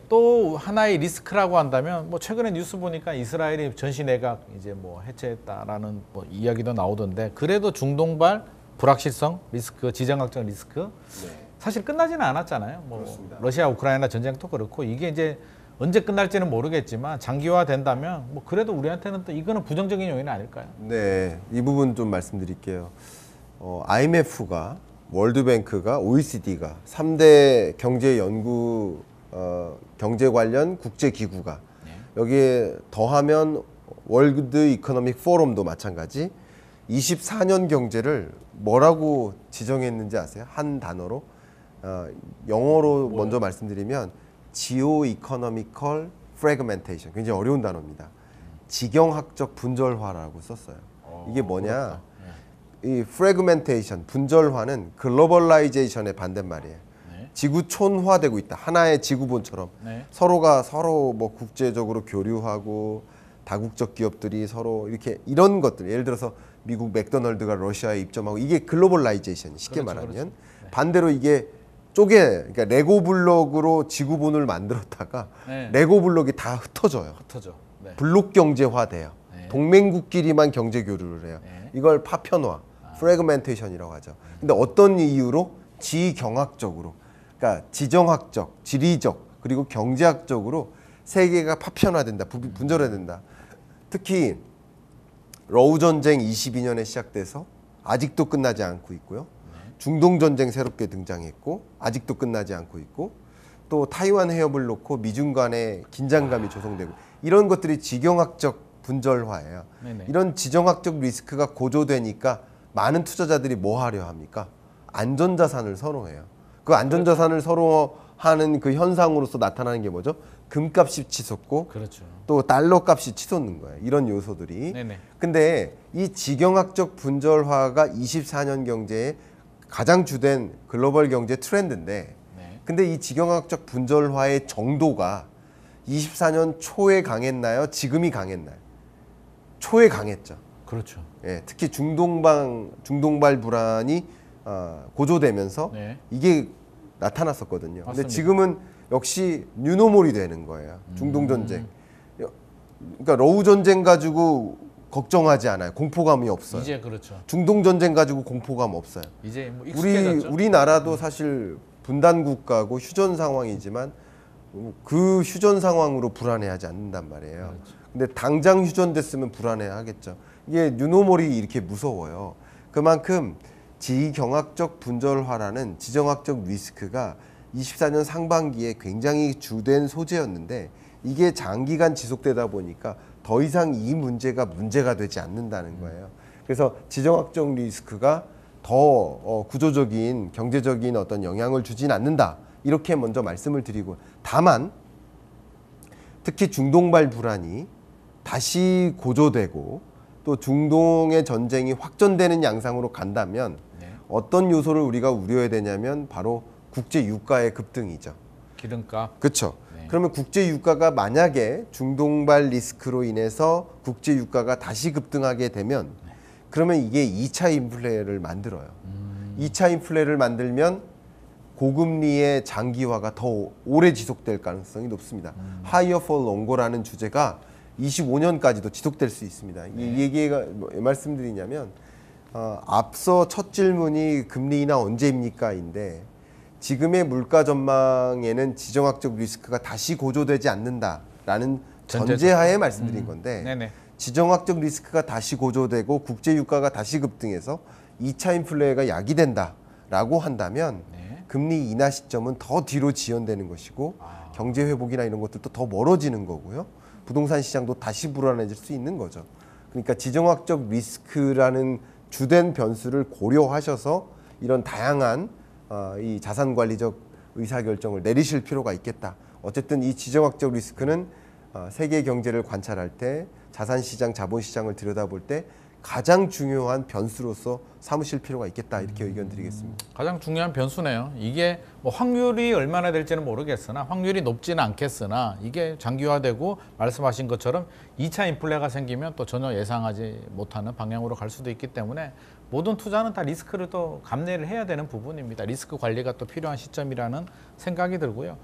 또 하나의 리스크라고 한다면 뭐 최근에 뉴스 보니까 이스라엘이 전시 내각 이제 뭐 해체했다라는 뭐 이야기도 나오던데, 그래도 중동발 불확실성 리스크, 지정학적 리스크 사실 끝나지는 않았잖아요. 뭐 그렇습니다. 러시아 우크라이나 전쟁도 그렇고 이게 이제 언제 끝날지는 모르겠지만 장기화된다면 뭐 그래도 우리한테는 또 이거는 부정적인 요인은 아닐까요? 네, 이 부분 좀 말씀드릴게요. IMF가, 월드뱅크가, OECD가 3대 경제 연구 경제 관련 국제 기구가 여기에 더하면 월드 이코노믹 포럼도 마찬가지 24년 경제를 뭐라고 지정했는지 아세요? 한 단어로 영어로 먼저 말씀드리면 Geo-economical fragmentation, 굉장히 어려운 단어입니다. 지경학적 분절화라고 썼어요. 이게 뭐냐? 이 fragmentation, 분절화는 글로벌라이제이션의 반대말이에요. 지구촌화되고 있다. 하나의 지구본처럼 서로가 서로 뭐 국제적으로 교류하고 다국적 기업들이 서로 이렇게 이런 것들, 예를 들어서 미국 맥도널드가 러시아에 입점하고, 이게 글로벌라이제이션, 쉽게 말하면. 반대로 이게 그러니까 레고 블록으로 지구본을 만들었다가 레고 블록이 다 흩어져요. 블록 경제화돼요. 동맹국끼리만 경제 교류를 해요. 이걸 파편화, 프래그멘테이션이라고 하죠. 근데 어떤 이유로? 지경학적으로, 그러니까 지정학적, 지리적, 그리고 경제학적으로 세계가 파편화된다, 분절화된다. 특히 러우 전쟁 22년에 시작돼서 아직도 끝나지 않고 있고요. 중동 전쟁 새롭게 등장했고 아직도 끝나지 않고 있고, 또 타이완 해협을 놓고 미중 간의 긴장감이 조성되고, 이런 것들이 지경학적 분절화예요. 이런 지정학적 리스크가 고조되니까 많은 투자자들이 뭐 하려 합니까? 안전자산을 선호해요. 그 안전자산을 선호하는 그 현상으로서 나타나는 게 뭐죠? 금값이 치솟고 또 달러 값이 치솟는 거예요. 이런 요소들이. 근데 이 지경학적 분절화가 24년 경제의 가장 주된 글로벌 경제 트렌드인데, 근데 이 지경학적 분절화의 정도가 24년 초에 강했나요? 지금이 강했나요? 초에 강했죠. 그렇죠. 예, 특히 중동발 불안이 고조되면서 이게 나타났었거든요. 근데 지금은 역시 뉴노멀이 되는 거예요. 중동 전쟁. 그러니까 러우 전쟁 가지고 걱정하지 않아요. 공포감이 없어요. 이제 그렇죠. 중동 전쟁 가지고 공포감 없어요. 이제 뭐 익숙해졌죠. 우리나라도 사실 분단 국가고 휴전 상황이지만 그 휴전 상황으로 불안해하지 않는단 말이에요. 근데 당장 휴전됐으면 불안해하겠죠. 이게 뉴노멀이 이렇게 무서워요. 그만큼 지경학적 분절화라는 지정학적 리스크가 24년 상반기에 굉장히 주된 소재였는데, 이게 장기간 지속되다 보니까 더 이상 이 문제가 되지 않는다는 거예요. 그래서 지정학적 리스크가 더 구조적인 경제적인 어떤 영향을 주진 않는다, 이렇게 먼저 말씀을 드리고, 다만 특히 중동발 불안이 다시 고조되고 또 중동의 전쟁이 확전되는 양상으로 간다면 어떤 요소를 우리가 우려해야 되냐면 바로 국제 유가의 급등이죠. 기름값. 그렇죠. 그러면 국제 유가가 만약에 중동발 리스크로 인해서 국제 유가가 다시 급등하게 되면 그러면 이게 2차 인플레를 만들어요. 2차 인플레를 만들면 고금리의 장기화가 더 오래 지속될 가능성이 높습니다. Higher for longer라는 주제가 25년까지도 지속될 수 있습니다. 이 얘기가 왜 말씀드리냐면 앞서 첫 질문이 금리 인하 언제입니까?인데, 지금의 물가 전망에는 지정학적 리스크가 다시 고조되지 않는다라는 전제하에 말씀드린 건데, 지정학적 리스크가 다시 고조되고 국제 유가가 다시 급등해서 2차 인플레가 야기된다라고 한다면 금리 인하 시점은 더 뒤로 지연되는 것이고 경제 회복이나 이런 것들도 더 멀어지는 거고요. 부동산 시장도 다시 불안해질 수 있는 거죠. 그러니까 지정학적 리스크라는 주된 변수를 고려하셔서 이런 다양한 이 자산 관리적 의사결정을 내리실 필요가 있겠다. 어쨌든 이 지정학적 리스크는 세계 경제를 관찰할 때, 자산시장, 자본시장을 들여다볼 때 가장 중요한 변수로서 삼으실 필요가 있겠다, 이렇게 의견 드리겠습니다. 가장 중요한 변수네요. 이게 뭐 확률이 얼마나 될지는 모르겠으나, 확률이 높지는 않겠으나 이게 장기화되고 말씀하신 것처럼 2차 인플레가 생기면 또 전혀 예상하지 못하는 방향으로 갈 수도 있기 때문에 모든 투자는 다 리스크를 또 감내를 해야 되는 부분입니다. 리스크 관리가 또 필요한 시점이라는 생각이 들고요.